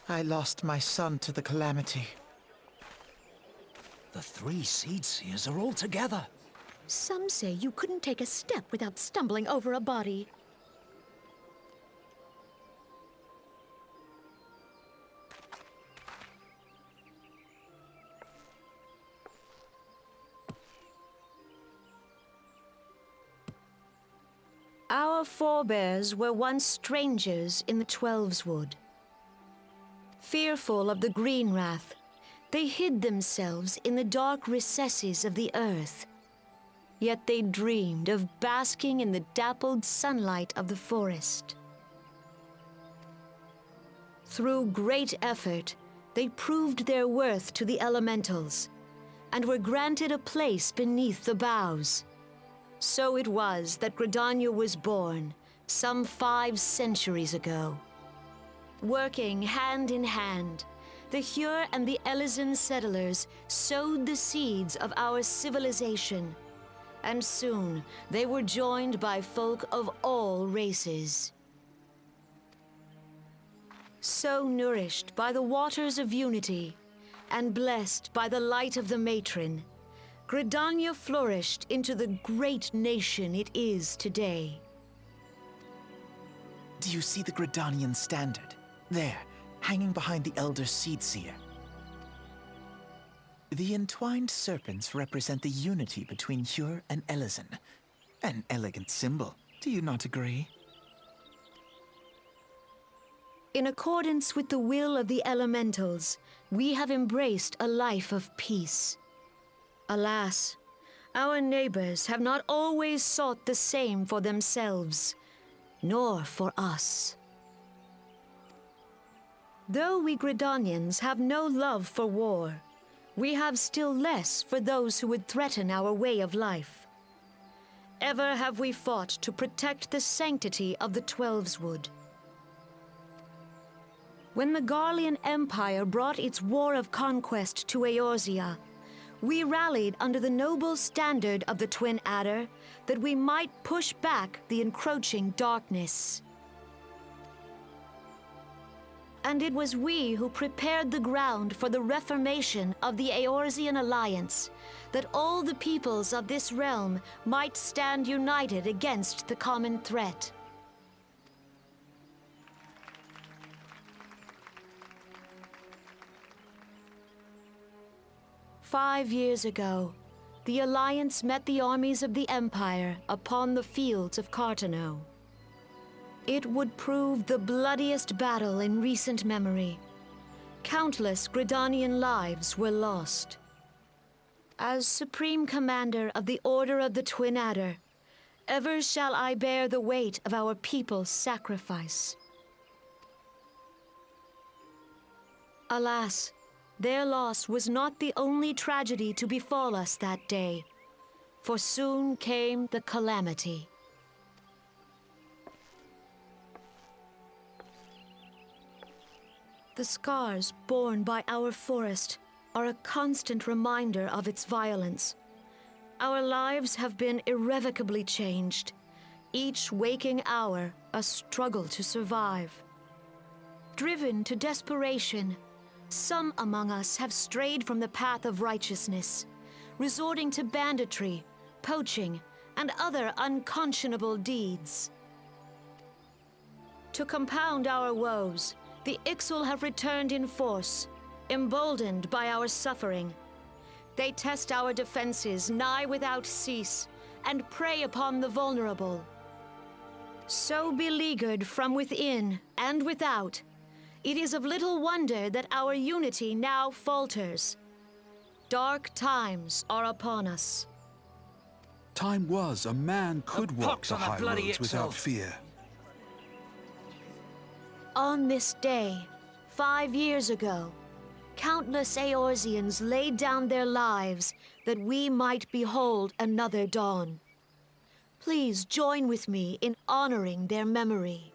I lost my son to the calamity. The 3 Seed Seers are all together. Some say you couldn't take a step without stumbling over a body. Our forebears were once strangers in the Twelveswood. Fearful of the Green Wrath, they hid themselves in the dark recesses of the earth. Yet they dreamed of basking in the dappled sunlight of the forest. Through great effort, they proved their worth to the elementals, and were granted a place beneath the boughs. So it was that Gridania was born, some 5 centuries ago. Working hand in hand, the Hyur and the Elysian settlers sowed the seeds of our civilization, and soon they were joined by folk of all races. So nourished by the waters of unity, and blessed by the light of the matron, Gridania flourished into the great nation it is today. Do you see the Gridanian standard? There, hanging behind the Elder Seed Seer. The entwined serpents represent the unity between Hyur and Elysian. An elegant symbol, do you not agree? In accordance with the will of the elementals, we have embraced a life of peace. Alas, our neighbors have not always sought the same for themselves, nor for us. Though we Gridanians have no love for war, we have still less for those who would threaten our way of life. Ever have we fought to protect the sanctity of the Twelveswood. When the Garlean Empire brought its war of conquest to Eorzea, we rallied under the noble standard of the Twin Adder that we might push back the encroaching darkness. And it was we who prepared the ground for the reformation of the Eorzean Alliance, that all the peoples of this realm might stand united against the common threat. "5 years ago, the Alliance met the armies of the Empire upon the fields of Cartano. It would prove the bloodiest battle in recent memory. Countless Gridanian lives were lost. As Supreme Commander of the Order of the Twin Adder, ever shall I bear the weight of our people's sacrifice. Alas, their loss was not the only tragedy to befall us that day, for soon came the calamity. The scars borne by our forest are a constant reminder of its violence. Our lives have been irrevocably changed, each waking hour a struggle to survive. Driven to desperation, some among us have strayed from the path of righteousness, resorting to banditry, poaching, and other unconscionable deeds. To compound our woes, the Ixal have returned in force, emboldened by our suffering. They test our defenses nigh without cease, and prey upon the vulnerable. So beleaguered from within and without, it is of little wonder that our unity now falters. Dark times are upon us. Time was a man could walk pox the on the high bloody roads without Ixal. fear. On this day, 5 years ago, countless Eorzeans laid down their lives that we might behold another dawn. Please join with me in honoring their memory.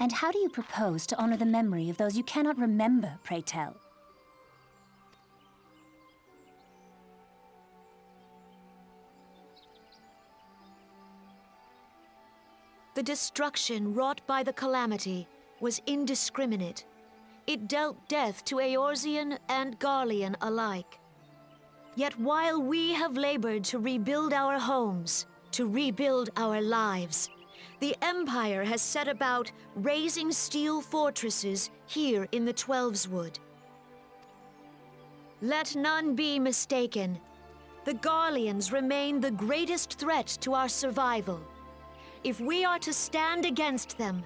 And how do you propose to honor the memory of those you cannot remember, pray tell? The destruction wrought by the calamity was indiscriminate. It dealt death to Eorzean and Garlean alike. Yet while we have labored to rebuild our homes, to rebuild our lives, the Empire has set about raising steel fortresses here in the Twelveswood. Let none be mistaken. The Garleans remain the greatest threat to our survival. If we are to stand against them,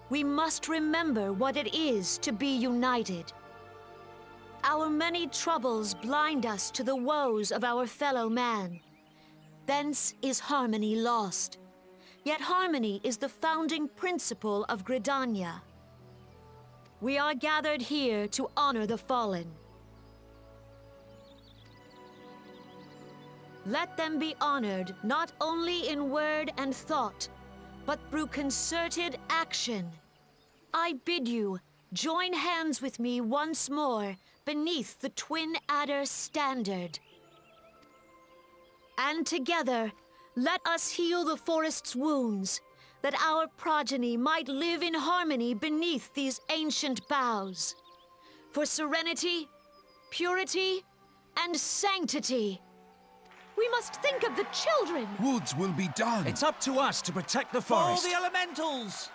we must remember what it is to be united. Our many troubles blind us to the woes of our fellow man. Thence is harmony lost. Yet harmony is the founding principle of Gridania. We are gathered here to honor the fallen. Let them be honored not only in word and thought, but through concerted action. I bid you join hands with me once more beneath the Twin Adder standard. And together, let us heal the forest's wounds, that our progeny might live in harmony beneath these ancient boughs. For serenity, purity, and sanctity. We must think of the children! Woods will be done. It's up to us to protect the For all forest. the elementals!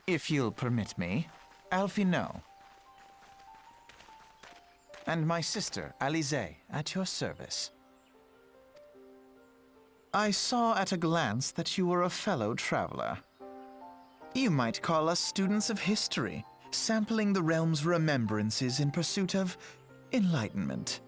If you'll permit me, Alfie No. And my sister, Alize, at your service. I saw at a glance that you were a fellow traveler. You might call us students of history, sampling the realm's remembrances in pursuit of enlightenment.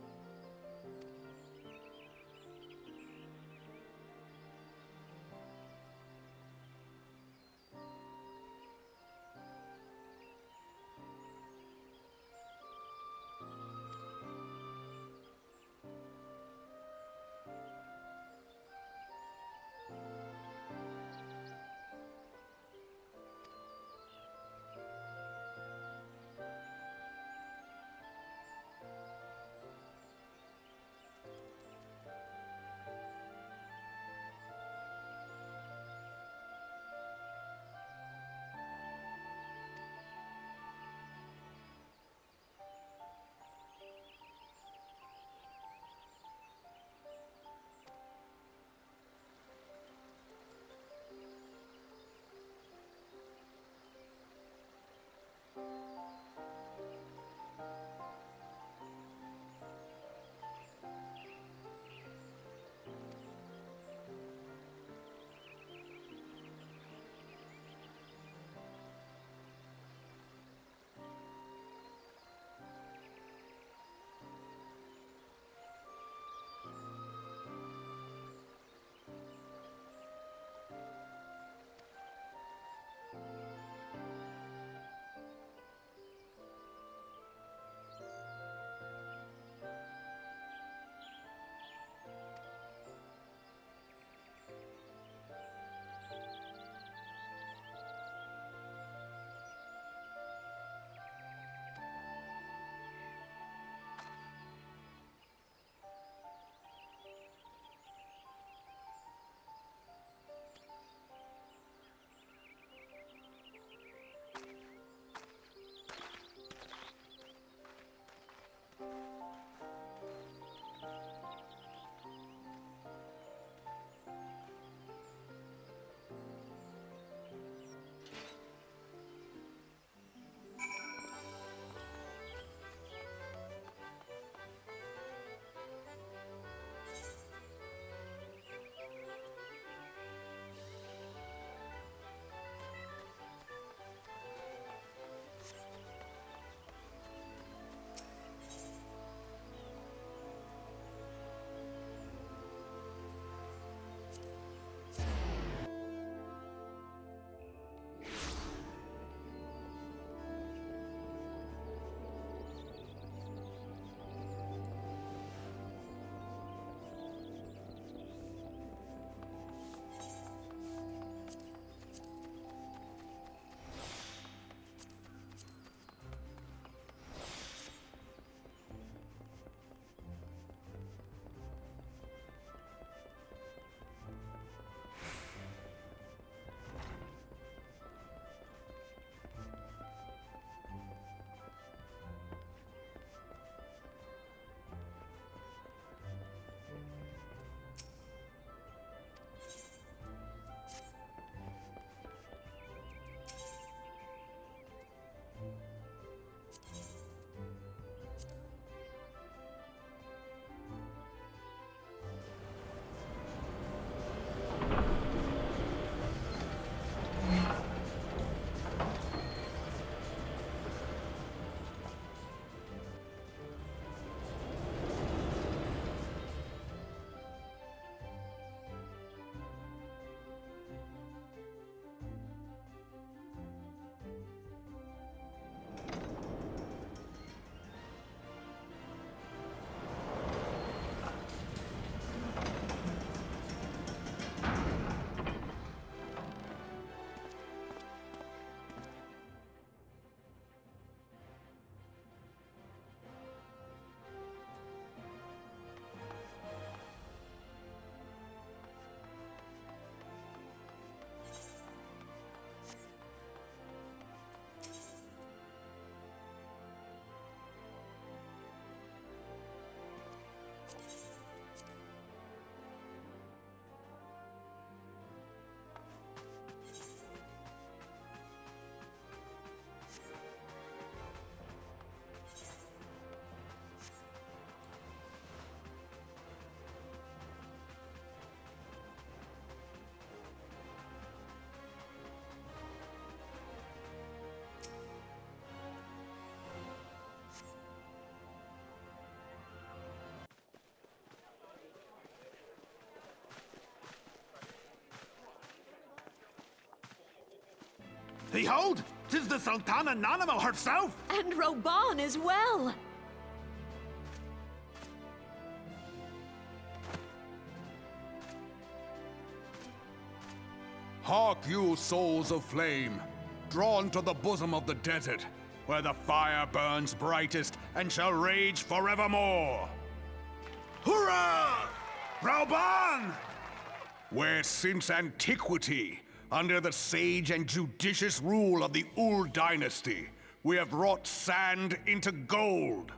Behold, 'tis the Sultana Nanamo herself! And Reborn as well! Hark you, souls of flame, drawn to the bosom of the desert, where the fire burns brightest and shall rage forevermore. Hurrah! Reborn! Where since antiquity, under the sage and judicious rule of the Ul dynasty, we have wrought sand into gold.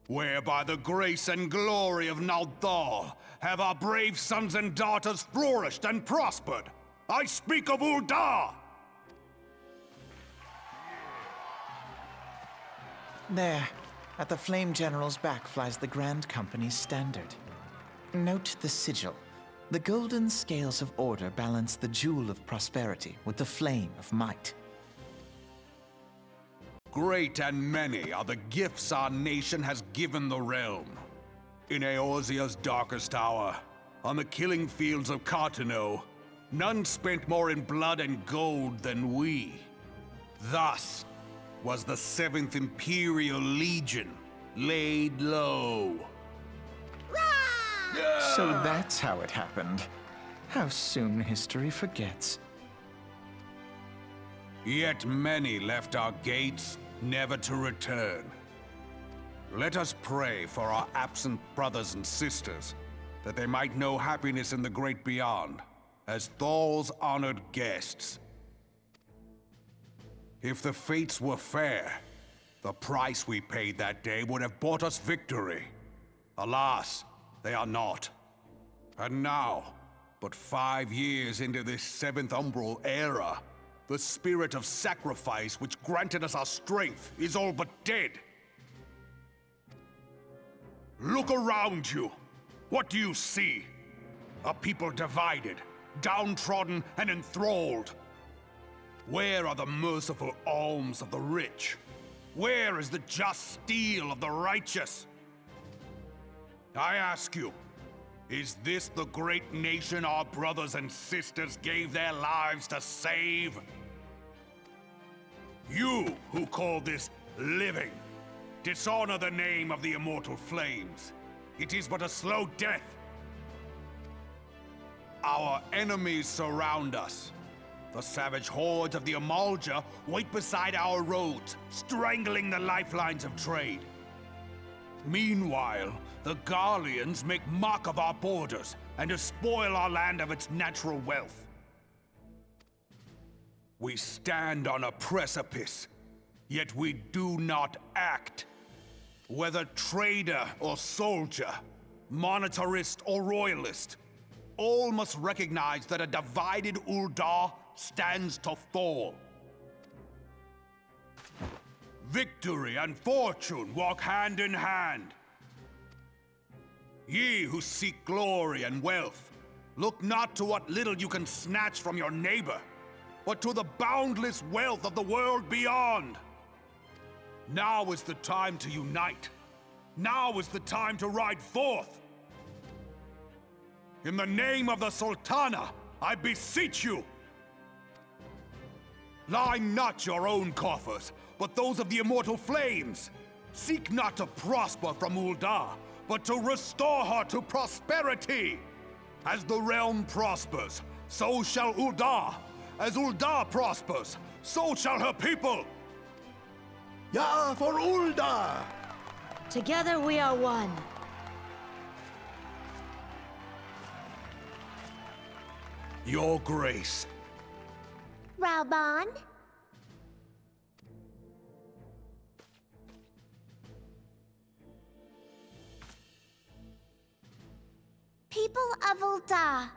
Where by the grace and glory of Naldal have our brave sons and daughters flourished and prospered. I speak of Ul'dah! There, at the Flame General's back flies the Grand Company's standard. Note the sigil. The golden scales of order balance the jewel of prosperity with the flame of might. Great and many are the gifts our nation has given the realm. In Eorzea's darkest hour, on the killing fields of Cartano, none spent more in blood and gold than we. Thus was the 7th Imperial Legion laid low. So that's how it happened. How soon history forgets. Yet many left our gates, never to return. Let us pray for our absent brothers and sisters, that they might know happiness in the great beyond, as Thal's honored guests. If the fates were fair, the price we paid that day would have bought us victory. Alas, they are not. And now, but 5 years into this 7th Umbral era, the spirit of sacrifice which granted us our strength is all but dead. Look around you. What do you see? A people divided, downtrodden and enthralled. Where are the merciful alms of the rich? Where is the just steel of the righteous? I ask you, is this the great nation our brothers and sisters gave their lives to save? You who call this living, dishonor the name of the immortal flames. It is but a slow death. Our enemies surround us. The savage hordes of the Amalja wait beside our roads, strangling the lifelines of trade. Meanwhile, the Garleans make mock of our borders and despoil our land of its natural wealth. We stand on a precipice, yet we do not act. Whether trader or soldier, monetarist or royalist, all must recognize that a divided Ul'dah stands to fall. Victory and fortune walk hand in hand. Ye who seek glory and wealth, look not to what little you can snatch from your neighbor, but to the boundless wealth of the world beyond. Now is the time to unite. Now is the time to ride forth. In the name of the Sultana, I beseech you! Line not your own coffers, but those of the immortal flames. Seek not to prosper from Ul'dah, but to restore her to prosperity. As the realm prospers, so shall Ul'dah. As Ul'dah prospers, so shall her people. Ya for Ul'dah! Together we are one. Your Grace. Reborn? People of Ul'dah,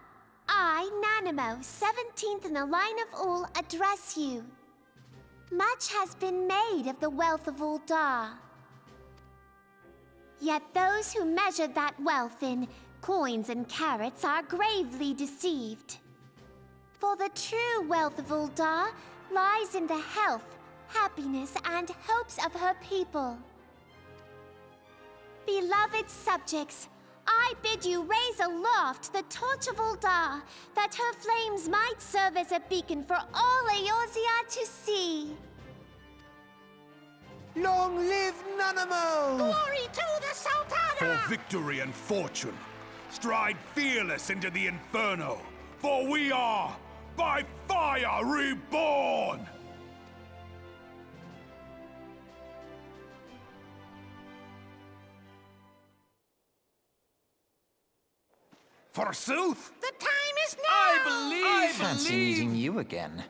I, Nanamo, 17th in the line of Ul, address you. Much has been made of the wealth of Ul'dah. Yet those who measured that wealth in coins and carats are gravely deceived. For the true wealth of Ul'dah lies in the health, happiness, and hopes of her people. Beloved subjects, I bid you raise aloft the torch of Ul'dah, that her flames might serve as a beacon for all Eorzea to see. Long live Nanamo! Glory to the Sultana! For victory and fortune, stride fearless into the Inferno, for we are, by fire, reborn! Forsooth! The time is now! I fancy meeting you again.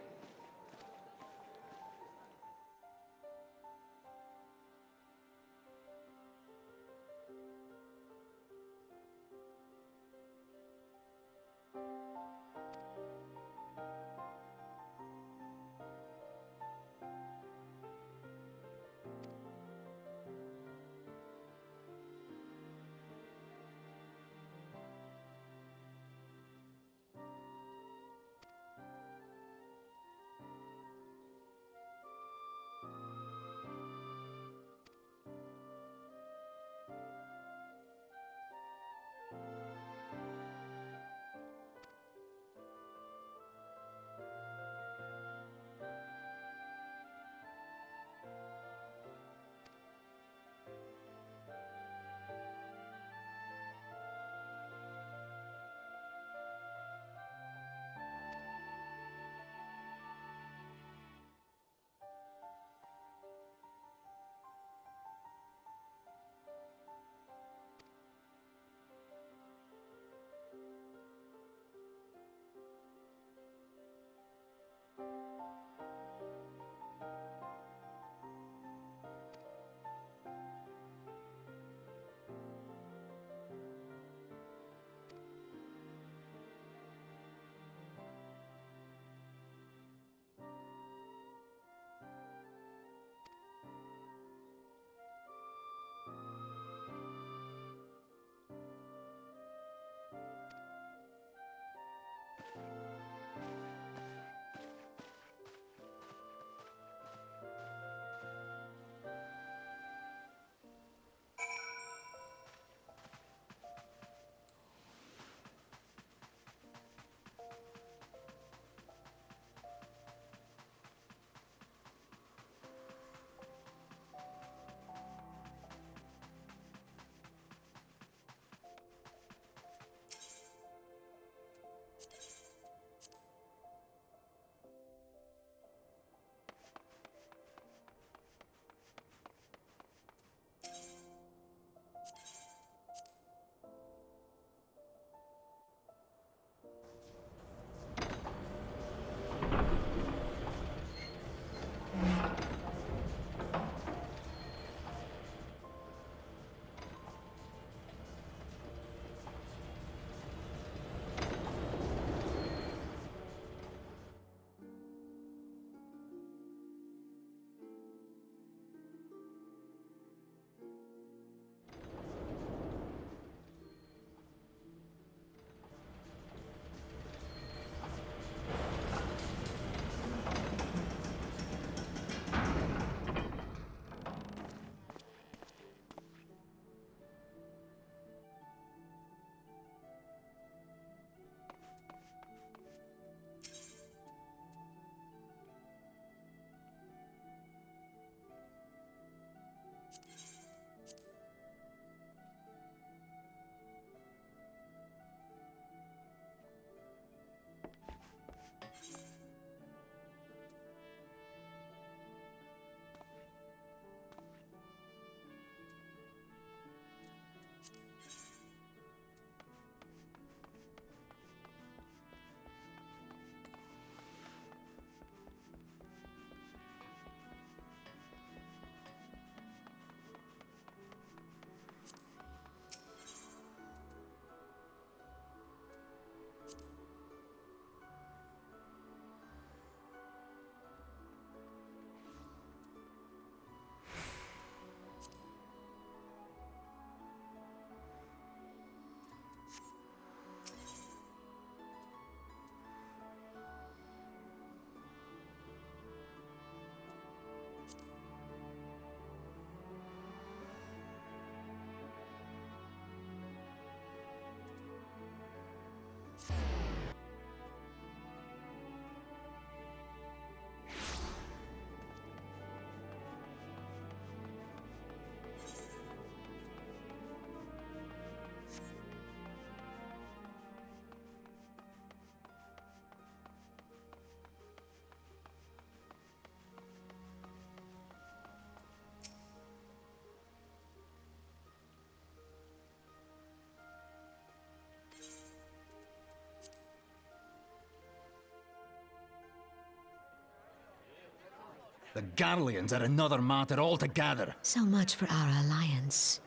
The Garleans are another matter altogether. So much for our alliance.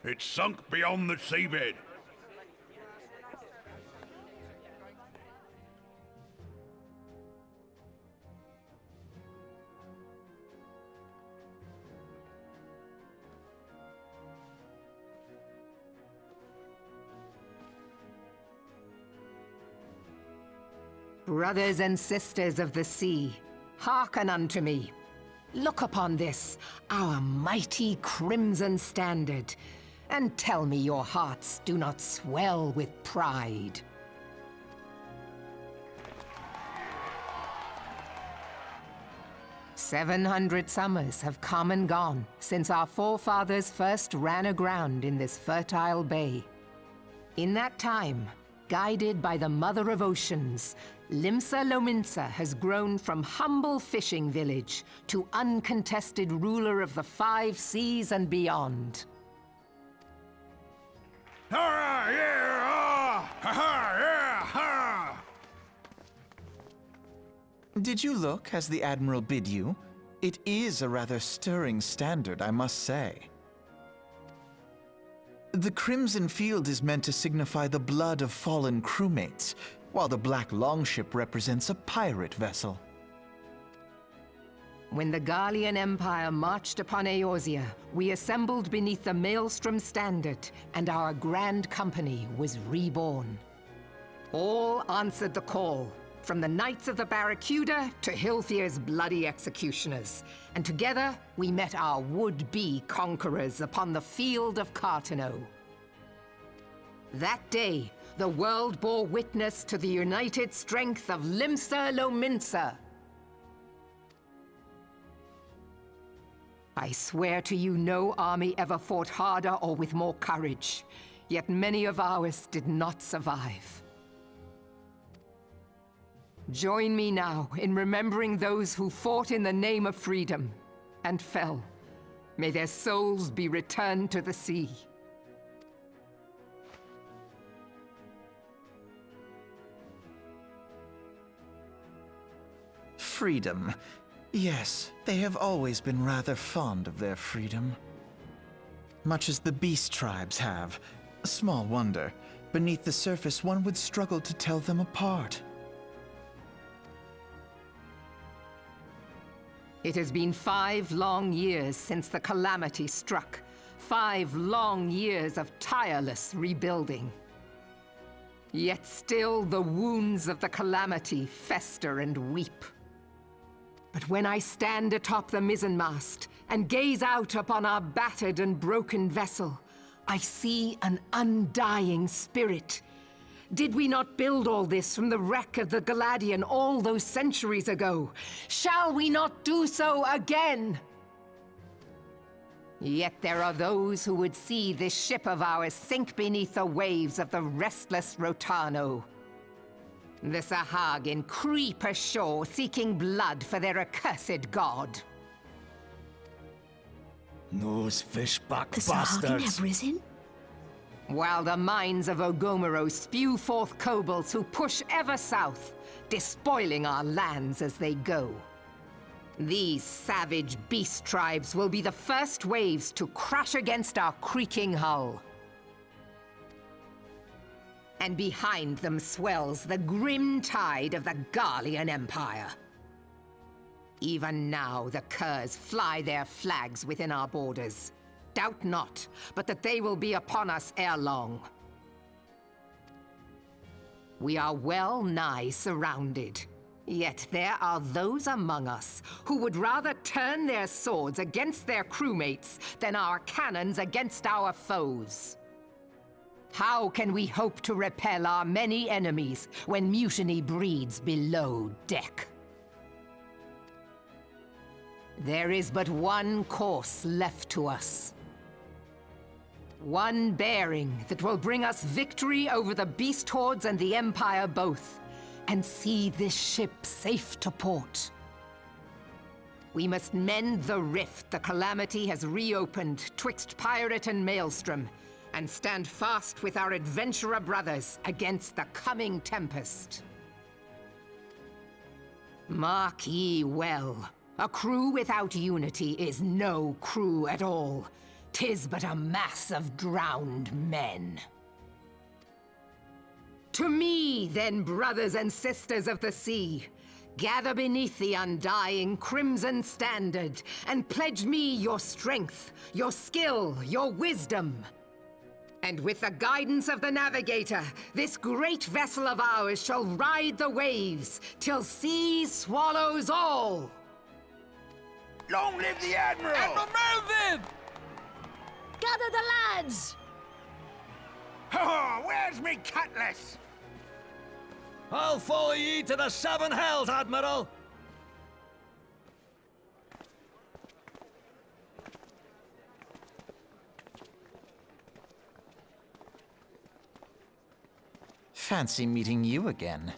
It's sunk beyond the seabed. Brothers and sisters of the sea, hearken unto me. Look upon this, our mighty crimson standard, and tell me your hearts do not swell with pride. "700 summers have come and gone since our forefathers first ran aground in this fertile bay. In that time, guided by the Mother of Oceans, Limsa Lominsa has grown from humble fishing village to uncontested ruler of the 5 seas and beyond. Ah, yeah, ah, ha, ha, yeah, ha! Did you look as the Admiral bid you? It is a rather stirring standard, I must say. The crimson field is meant to signify the blood of fallen crewmates, while the black longship represents a pirate vessel. When the Garlean Empire marched upon Eorzea, we assembled beneath the Maelstrom standard, and our grand company was reborn. All answered the call, from the Knights of the Barracuda to Hilthier's bloody executioners, and together we met our would-be conquerors upon the field of Cartano. That day, the world bore witness to the united strength of Limsa Lominsa. I swear to you, no army ever fought harder or with more courage, yet many of ours did not survive. Join me now in remembering those who fought in the name of freedom and fell. May their souls be returned to the sea. Freedom. Yes, they have always been rather fond of their freedom. Much as the beast tribes have. Small wonder. Beneath the surface, one would struggle to tell them apart. It has been 5 long years since the calamity struck. 5 long years of tireless rebuilding. Yet still the wounds of the calamity fester and weep. But when I stand atop the mizzenmast and gaze out upon our battered and broken vessel, I see an undying spirit. Did we not build all this from the wreck of the Galadian all those centuries ago? Shall we not do so again? Yet there are those who would see this ship of ours sink beneath the waves of the restless Rotano. The Sahagin creep ashore seeking blood for their accursed god. Those fishback The Sahagin bastards! have risen? While the mines of Ogomero spew forth kobolds who push ever south, despoiling our lands as they go. These savage beast tribes will be the first waves to crash against our creaking hull. And behind them swells the grim tide of the Garlean Empire. Even now the curs fly their flags within our borders. Doubt not, but that they will be upon us ere long. We are well nigh surrounded. Yet there are those among us who would rather turn their swords against their crewmates than our cannons against our foes. How can we hope to repel our many enemies when mutiny breeds below deck? There is but one course left to us. One bearing that will bring us victory over the beast hordes and the Empire both, and see this ship safe to port. We must mend the rift the calamity has reopened twixt pirate and maelstrom, and stand fast with our adventurer brothers against the coming tempest. Mark ye well, A crew without unity is no crew at all. 'Tis but a mass of drowned men. To me, then, brothers and sisters of the sea, gather beneath the undying crimson standard, and pledge me your strength, your skill, your wisdom. And with the guidance of the navigator, this great vessel of ours shall ride the waves, till sea swallows all! Long live the Admiral! Admiral Melvin! Gather the lads! Oh, where's me cutlass? I'll follow ye to the seven hells, Admiral! Fancy meeting you again.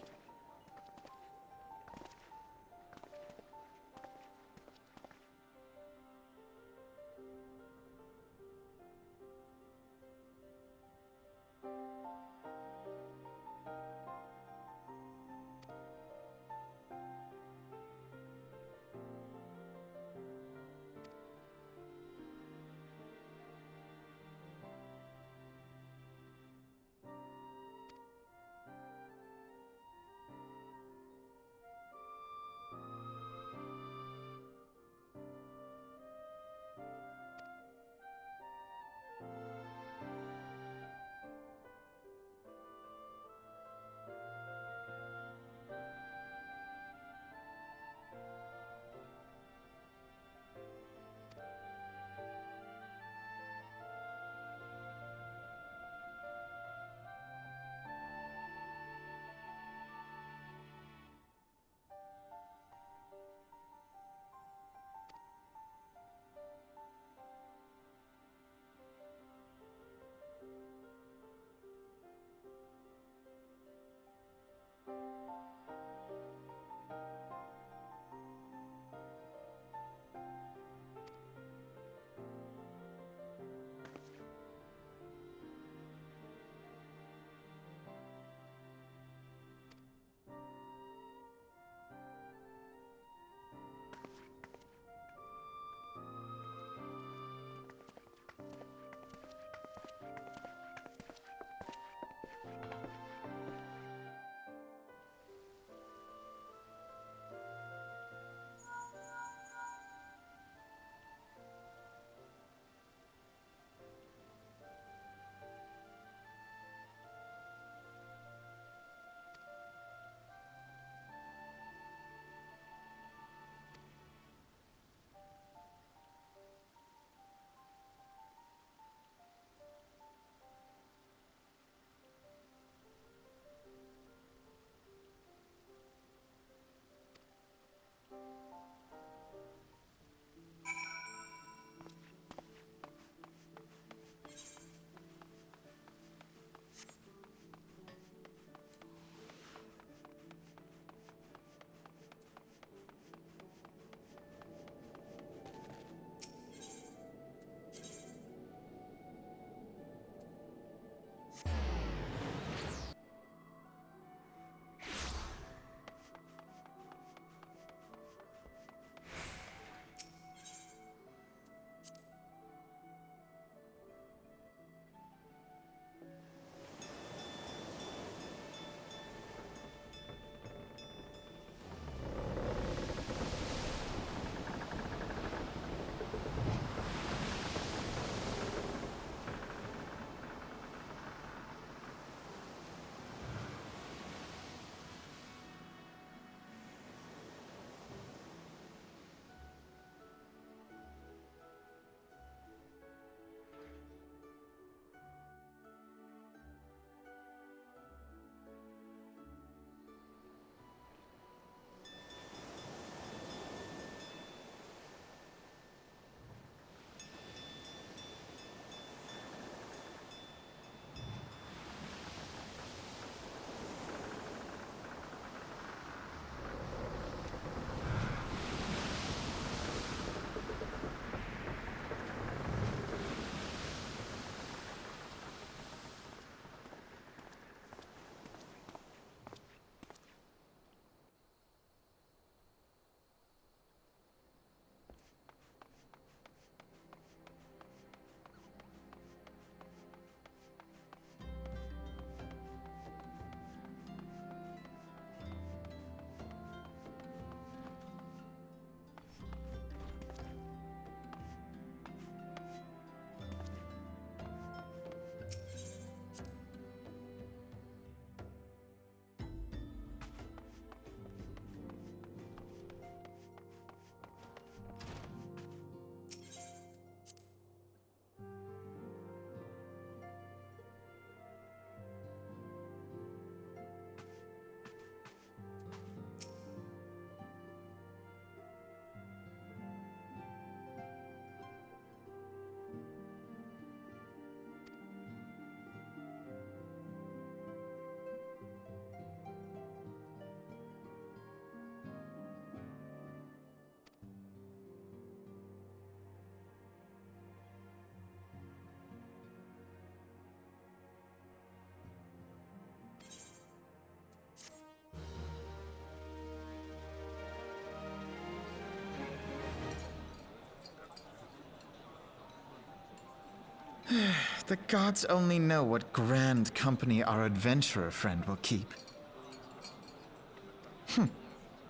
The gods only know what grand company our adventurer friend will keep.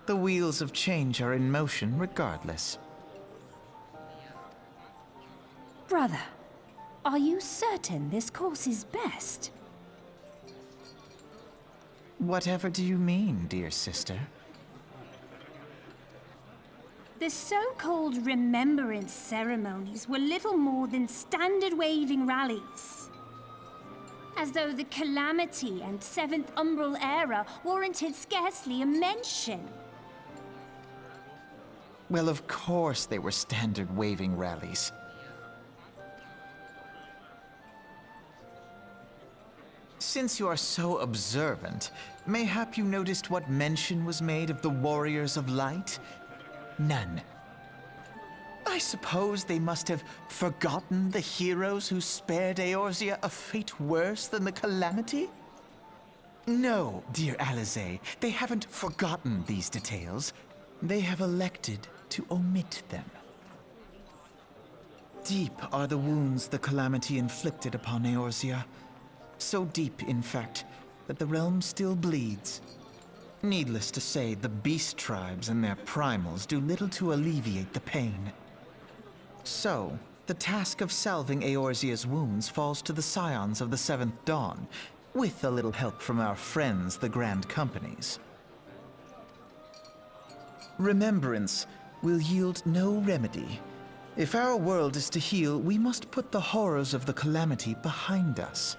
The wheels of change are in motion regardless. Brother, are you certain this course is best? Whatever do you mean, dear sister? The so-called remembrance ceremonies were little more than standard waving rallies. As though the Calamity and Seventh Umbral era warranted scarcely a mention. Well, of course they were standard waving rallies. Since you are so observant, mayhap you noticed what mention was made of the Warriors of Light? None. I suppose they must have forgotten the heroes who spared Eorzea a fate worse than the Calamity? No, dear Alize, they haven't forgotten these details. They have elected to omit them. Deep are the wounds the Calamity inflicted upon Eorzea. So deep, in fact, that the realm still bleeds. Needless to say, the beast tribes and their primals do little to alleviate the pain. So, the task of salving Eorzea's wounds falls to the scions of the Seventh Dawn, with a little help from our friends, the Grand Companies. Remembrance will yield no remedy. If our world is to heal, we must put the horrors of the Calamity behind us.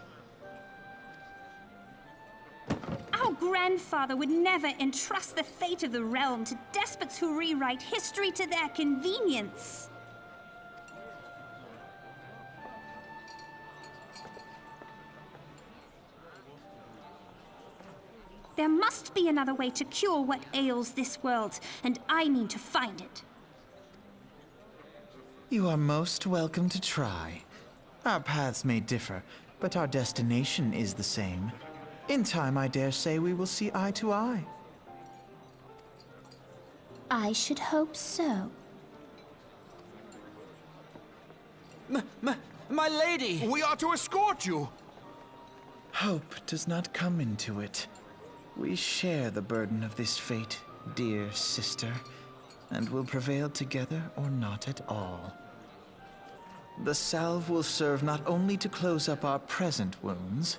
Our grandfather would never entrust the fate of the realm to despots who rewrite history to their convenience. There must be another way to cure what ails this world, and I mean to find it. You are most welcome to try. Our paths may differ, but our destination is the same. In time, I dare say we will see eye to eye. I should hope so. My lady! We are to escort you! Hope does not come into it. We share the burden of this fate, dear sister, and will prevail together or not at all. The salve will serve not only to close up our present wounds,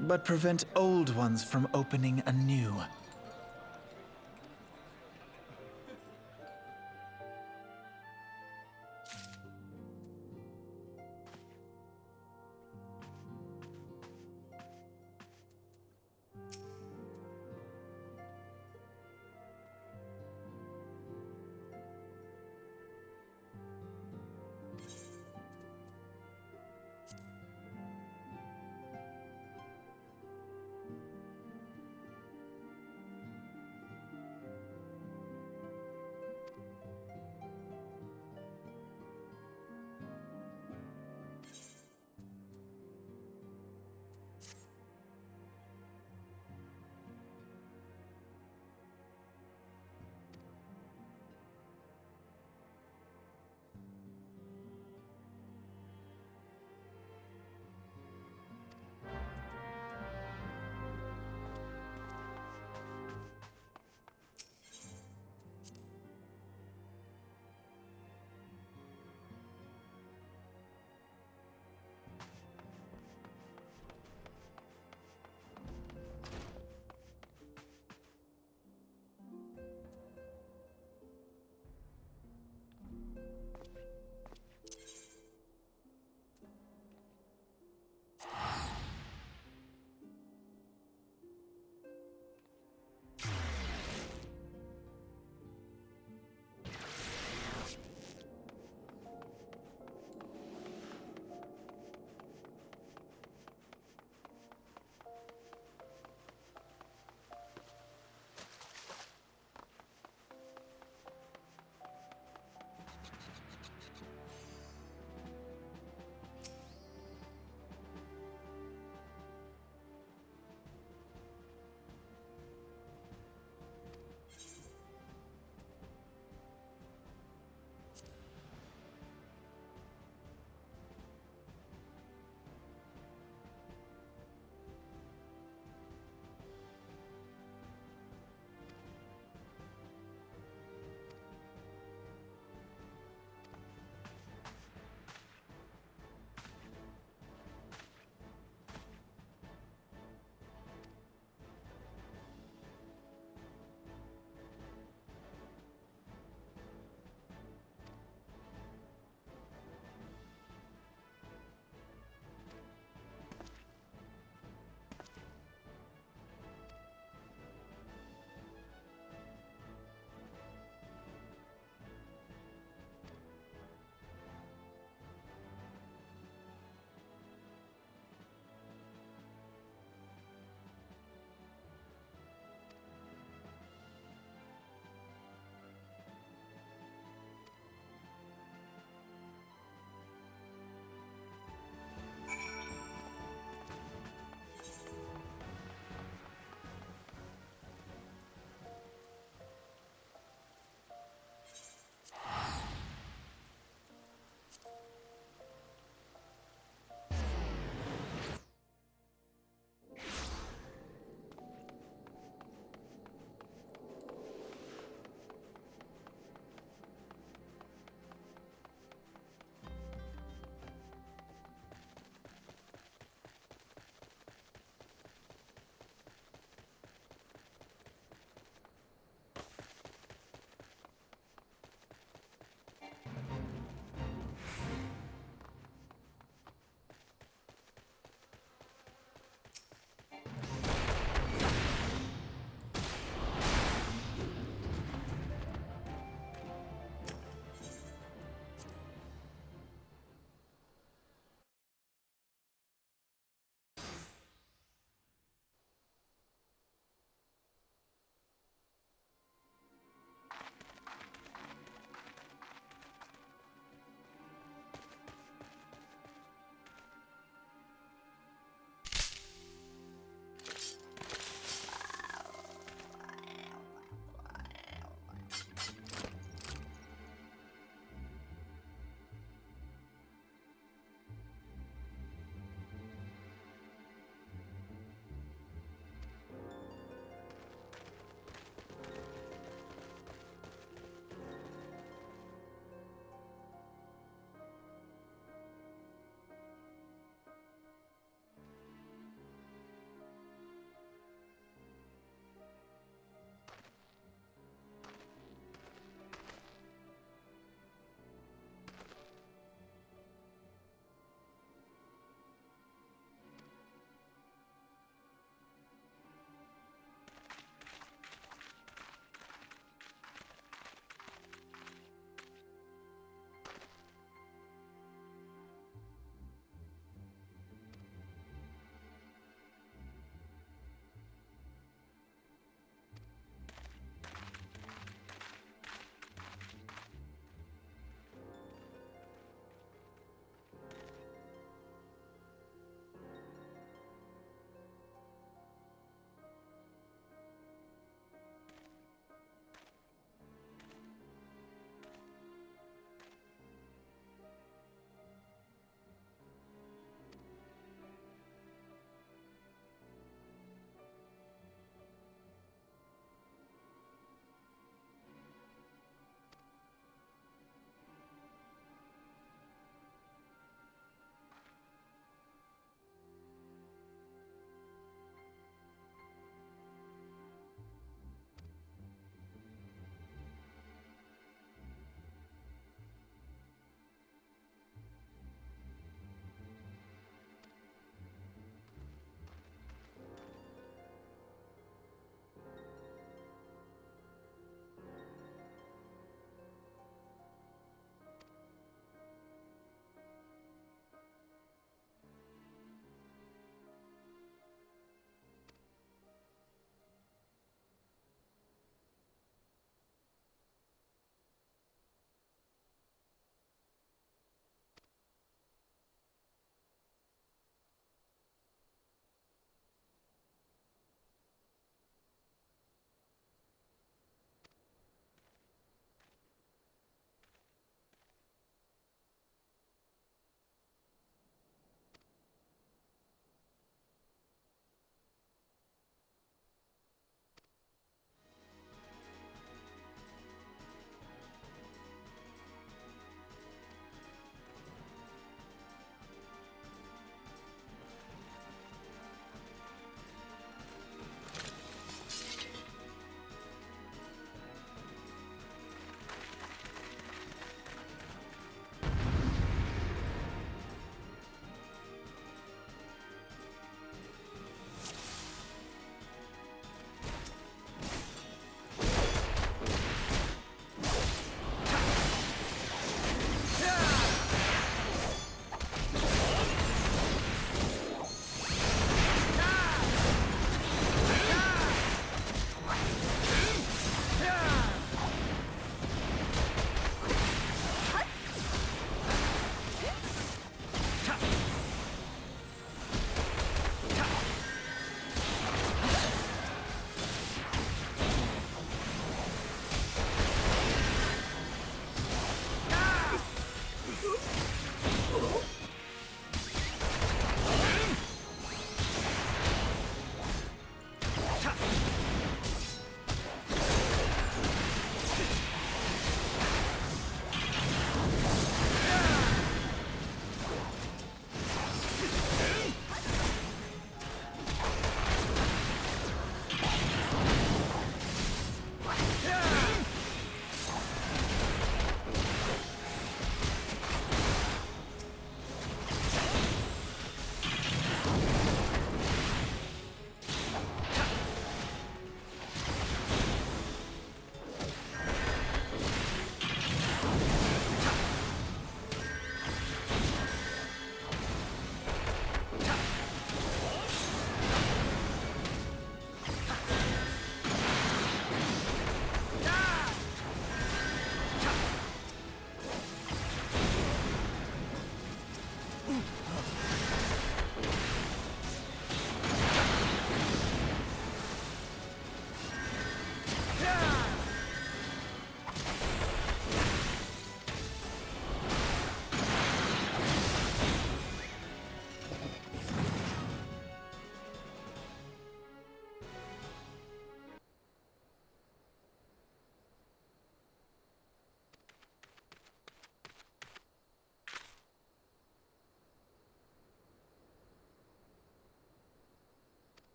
but prevent old ones from opening anew.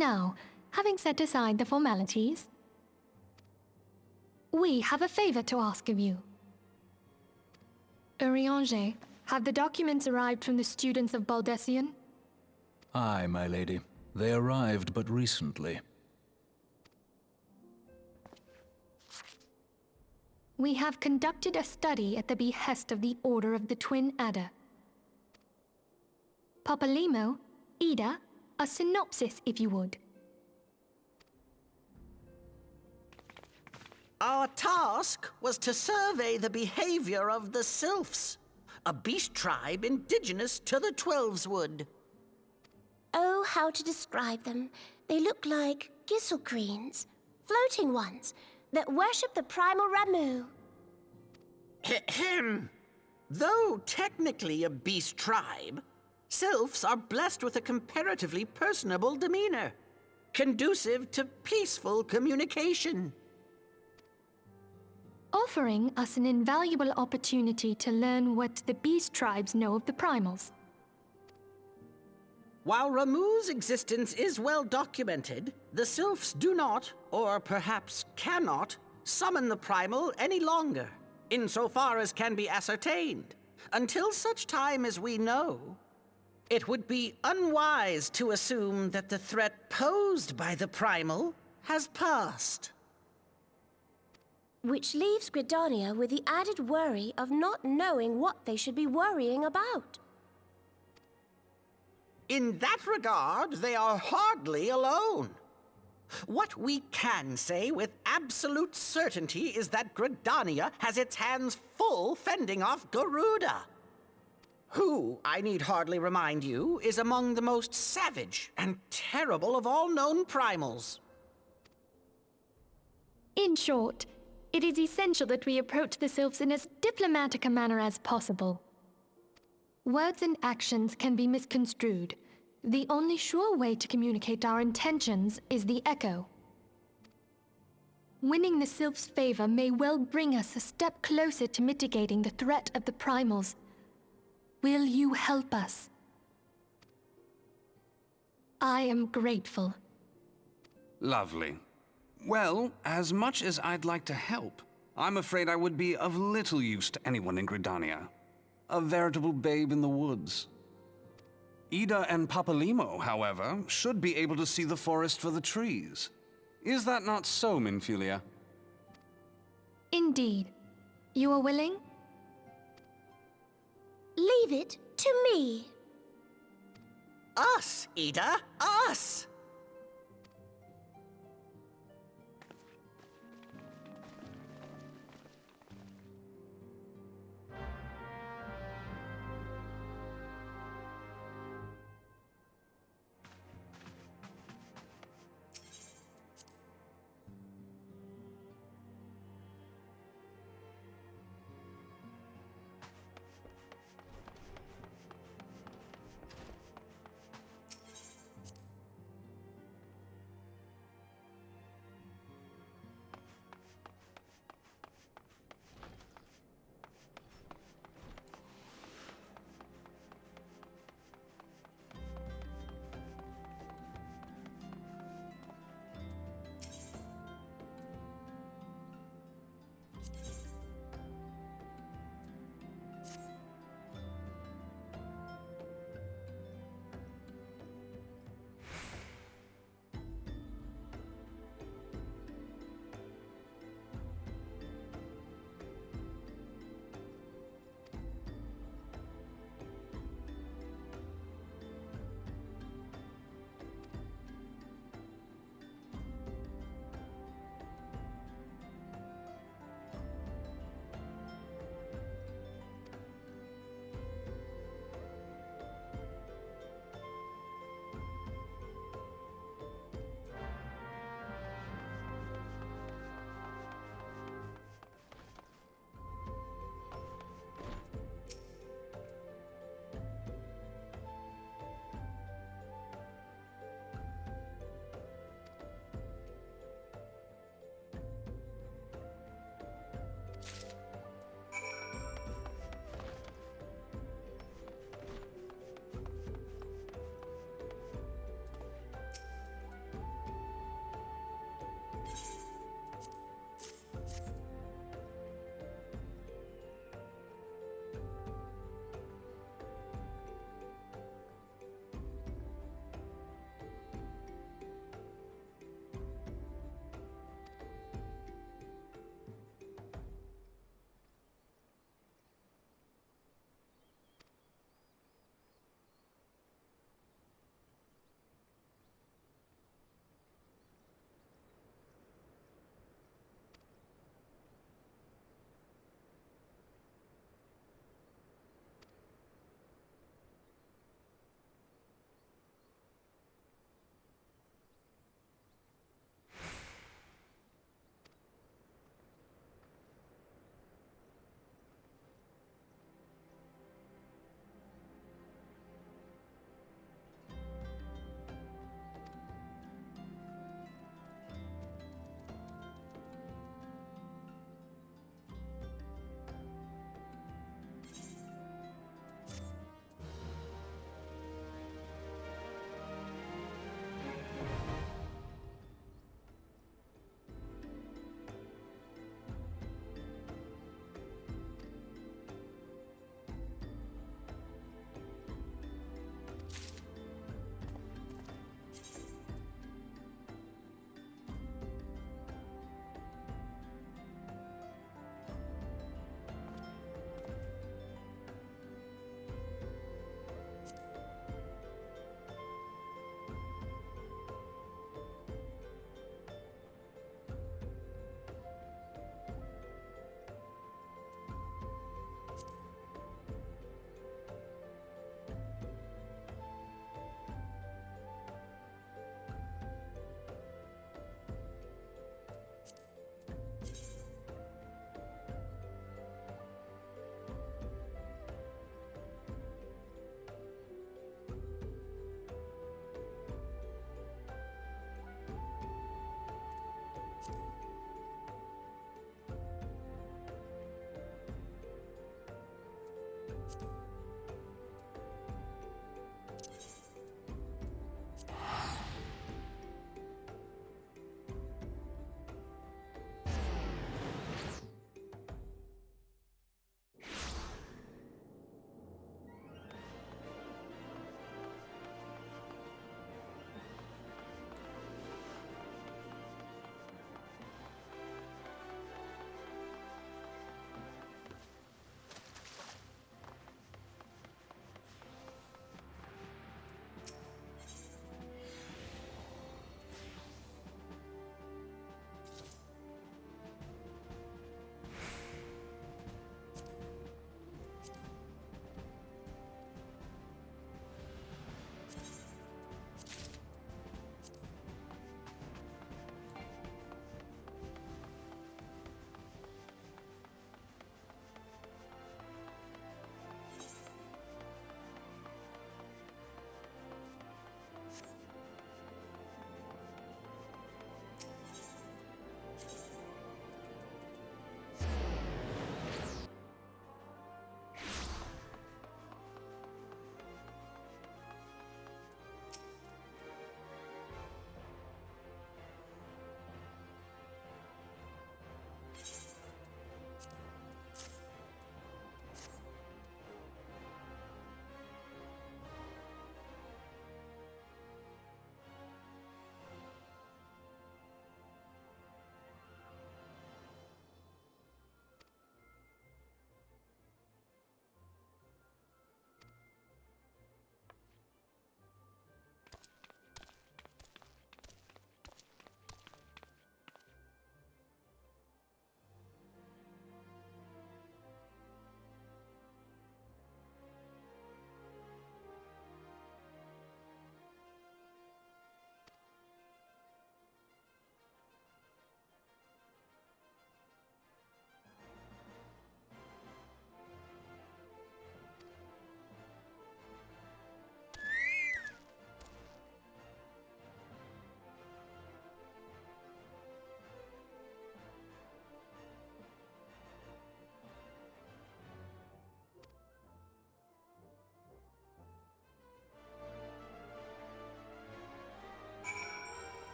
Now, having set aside the formalities, we have a favor to ask of you. Eorzea, have the documents arrived from the students of Baldessian? Aye, my lady. They arrived but recently. We have conducted a study at the behest of the Order of the Twin Adder. Papalimo, Ida, a synopsis if you would. Our task was to survey the behavior of the Sylphs, a beast tribe indigenous to the Twelveswood. Oh, how to describe them. They look like gisselcreens, floating ones, that worship the primal Ramu. Ahem. Though technically a beast tribe, Sylphs are blessed with a comparatively personable demeanor, conducive to peaceful communication. Offering us an invaluable opportunity to learn what the beast tribes know of the primals. While Ramu's existence is well documented, the Sylphs do not, or perhaps cannot, summon the primal any longer, insofar as can be ascertained. Until such time as we know, it would be unwise to assume that the threat posed by the primal has passed. Which leaves Gridania with the added worry of not knowing what they should be worrying about. In that regard, they are hardly alone. What we can say with absolute certainty is that Gridania has its hands full fending off Garuda, who, I need hardly remind you, is among the most savage and terrible of all known primals. In short, it is essential that we approach the Sylphs in as diplomatic a manner as possible. Words and actions can be misconstrued. The only sure way to communicate our intentions is the echo. Winning the Sylphs' favor may well bring us a step closer to mitigating the threat of the primals. Will you help us? I am grateful. Lovely. Well, as much as I'd like to help, I'm afraid I would be of little use to anyone in Gridania. A veritable babe in the woods. Ida and Papalimo, however, should be able to see the forest for the trees. Is that not so, Minfilia? Indeed. You are willing? Leave it to me. Us, Ida, us!